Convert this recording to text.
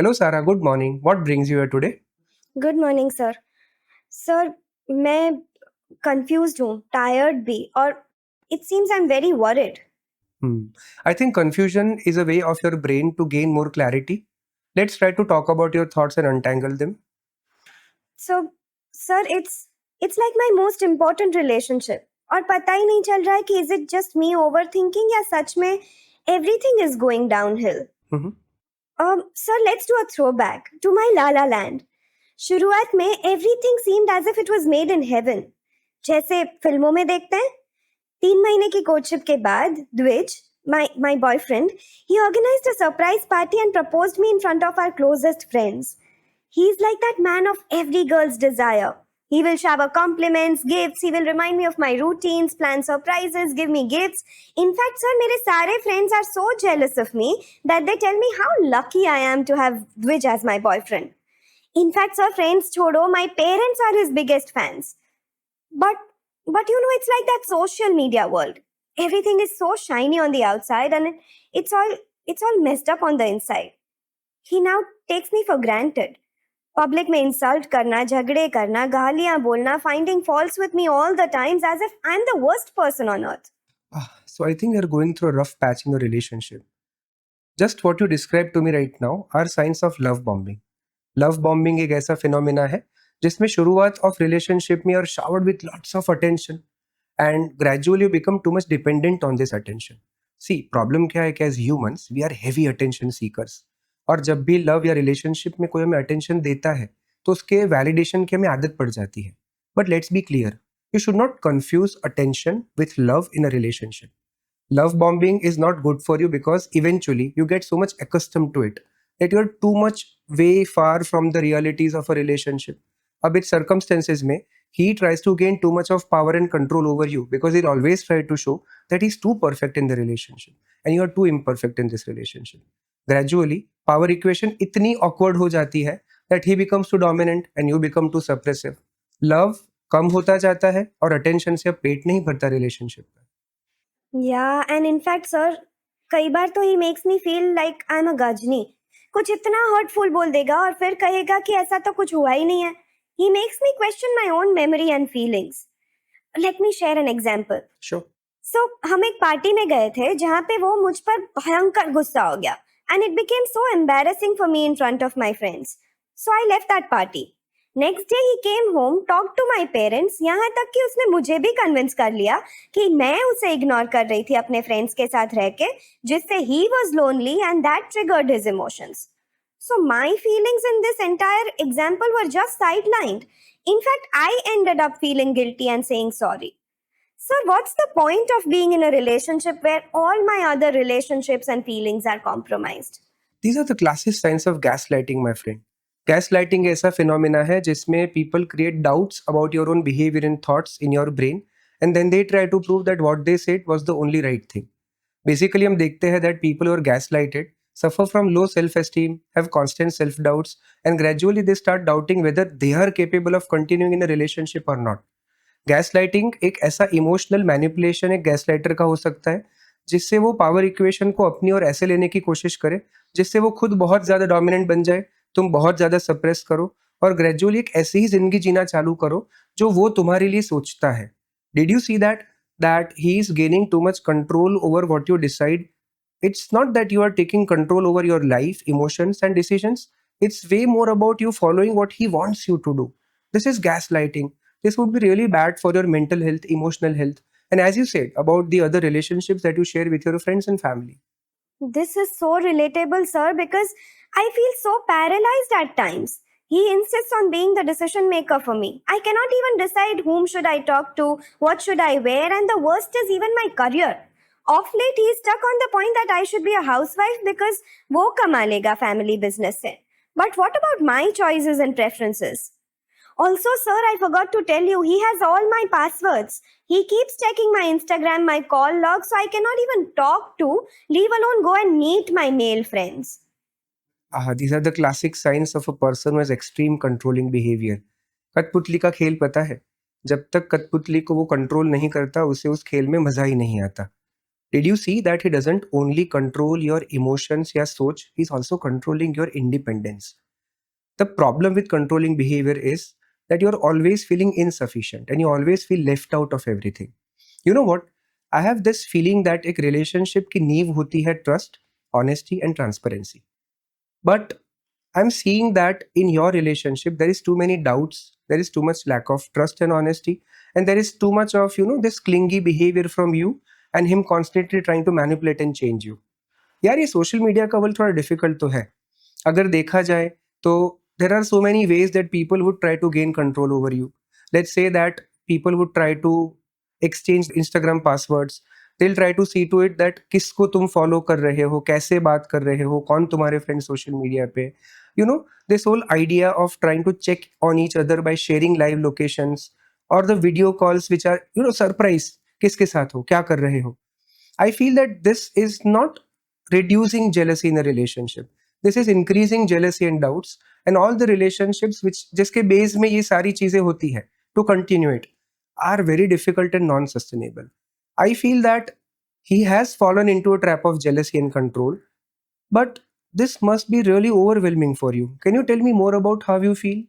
Hello, Sarah. Good morning. What brings you here today? Good morning sir. Sir, मैं confused हूँ, tired भी, और it seems I am very worried. Hmm. I think confusion is a way of your brain to gain more clarity. Let's try to talk about your thoughts and untangle them. So sir, it's like my most important relationship, और पता ही नहीं चल रहा है कि is it just me over thinking या सच में everything is going downhill. Mhm. Sir, let's do a throw back to my la la land. शुरुआत में everything seemed as if it was made in heaven, जैसे फिल्मों में देखते हैं। 3 महीने की कोर्टशिप के बाद द्विज, my boyfriend, he organized a surprise party and proposed me in front of our closest friends. He's like that man of every girl's desire. He will shower compliments, gifts, he will remind me of my routines, plan surprises, give me gifts. In fact, sir, mere sare friends are so jealous of me that they tell me how lucky I am to have Dwij as my boyfriend. In fact, sir, friends chodo, my parents are his biggest fans. But it's like that social media world. Everything is so shiny on the outside, and it's all it's all messed up on the inside. He now takes me for granted. Public में insult करना, झगड़े करना, गालियां बोलना, finding faults with me all the times as if I am the worst person on earth. So I think you're going through a rough patch in your relationship. Just what you described to me right now are signs of love bombing. Love bombing एक ऐसा phenomena है जिसमें शुरुआत of relationship में are showered with lots of attention and gradually you become too much dependent on this attention. See problem क्या है कि as humans we are heavy attention seekers. और जब भी लव या रिलेशनशिप में कोई हमें अटेंशन देता है तो उसके वैलिडेशन की हमें आदत पड़ जाती है. But let's be clear, you should not confuse attention with love in a relationship. Love bombing is not good for you because eventually you get so much accustomed to it that you're too much way far from the realities of a relationship. अब इस circumstances में he tries to gain too much of power and control over you because he'll always try to show that he's too perfect in the relationship and you are too imperfect in this relationship. Gradually power equation इतनी awkward हो जाती है that he becomes too dominant and you become too suppressive. Love कम होता जाता है और attention से अब पेट नहीं भरता relationship का. या एंड इनफैक्ट सर, कई बार तो ही makes me feel like I am a Ghajini. कुछ इतना हर्टफुल बोल देगा और फिर कहेगा कि ऐसा तो कुछ हुआ ही नहीं है। ही makes me question my own memory and feelings. Let me share an example. Sure. सो हम एक पार्टी में गए थे जहाँ पे वो मुझ पर भयंकर गुस्सा हो गया, and it became so embarrassing for me in front of my friends. So I left that party. Next day he came home, talk to my parents, यहाँ तक कि उसने मुझे भी कन्विंस कर लिया कि मैं उसे इग्नोर कर रही थी अपने फ्रेंड्स के साथ रह के, जिससे he was lonely and that triggered his emotions. So my feelings in this entire example were just sidelined. In fact, I ended up feeling guilty and saying sorry. Sir, what's the point of being in a relationship where all my other relationships and feelings are compromised? These are the classic signs of gaslighting, my friend. Gaslighting ऐसा phenomena है जिसमें people create doubts about your own behavior and thoughts in your brain and then they try to prove that what they said was the only right thing. Basically हम देखते हैं that people who are gaslighted suffer from low self-esteem, have constant self-doubts and gradually they start doubting whether they are capable of continuing in a relationship or not. Gaslighting एक ऐसा emotional manipulation एक gaslighter का हो सकता है जिससे वो power equation को अपनी ओर ऐसे लेने की कोशिश करे जिससे वो खुद बहुत ज़्यादा डोमिनेंट बन जाए, तुम बहुत ज़्यादा सप्रेस करो और ग्रेजुअली एक ऐसी ही जिंदगी जीना चालू करो जो वो तुम्हारे लिए सोचता है. Did you see that he is gaining too much control over what you decide? It's not that you are taking control over your life, emotions, and decisions. It's way more about you following what he wants you to do. This is gaslighting. This would be really bad for your mental health, emotional health, and as you said, about the other relationships that you share with your friends and family. This is so relatable, sir, because I feel so paralyzed at times. He insists on being the decision maker for me. I cannot even decide whom should I talk to, what should I wear, and the worst is even my career. Of late, he is stuck on the point that I should be a housewife because wo kama lega family business se. But what about my choices and preferences? Also, sir, I forgot to tell you, he has all my passwords. He keeps checking my Instagram, my call log, so I cannot even talk to, leave alone go and meet my male friends. These are the classic signs of a person who has extreme controlling behavior. कठपुतली का खेल पता है? जब तक कठपुतली को वो कंट्रोल नहीं करता उसे उस खेल में मजा ही नहीं आता. Did you see that he doesn't only control your emotions या सोच, he's also controlling your independence. The problem with controlling behavior is that you're always feeling insufficient and you always feel left out of everything. You know what? I have this feeling that एक relationship की नींव होती है trust, honesty and transparency. But I'm seeing that in your relationship there is too many doubts, there is too much lack of trust and honesty, and there is too much of this clingy behavior from you and him constantly trying to manipulate and change you. यार ये social media का world थोड़ा difficult तो है. अगर देखा जाए तो there are so many ways that people would try to gain control over you. Let's say that people would try to exchange Instagram passwords. They'll try to see to it that किसको तुम follow कर रहे हो, कैसे बात कर रहे हो, कौन तुम्हारे फ्रेंड सोशल मीडिया पे. This whole idea of trying to check on each other by sharing live locations or the video calls which are surprise, किसके साथ हो, क्या कर रहे हो. I feel that this is not reducing jealousy in a relationship. This is increasing jealousy and doubts, and all the relationships which जिसके base में ये सारी चीजें होती है to continue it are very difficult and non-sustainable. I feel that he has fallen into a trap of jealousy and control, but this must be really overwhelming for you. Can you tell me more about how you feel?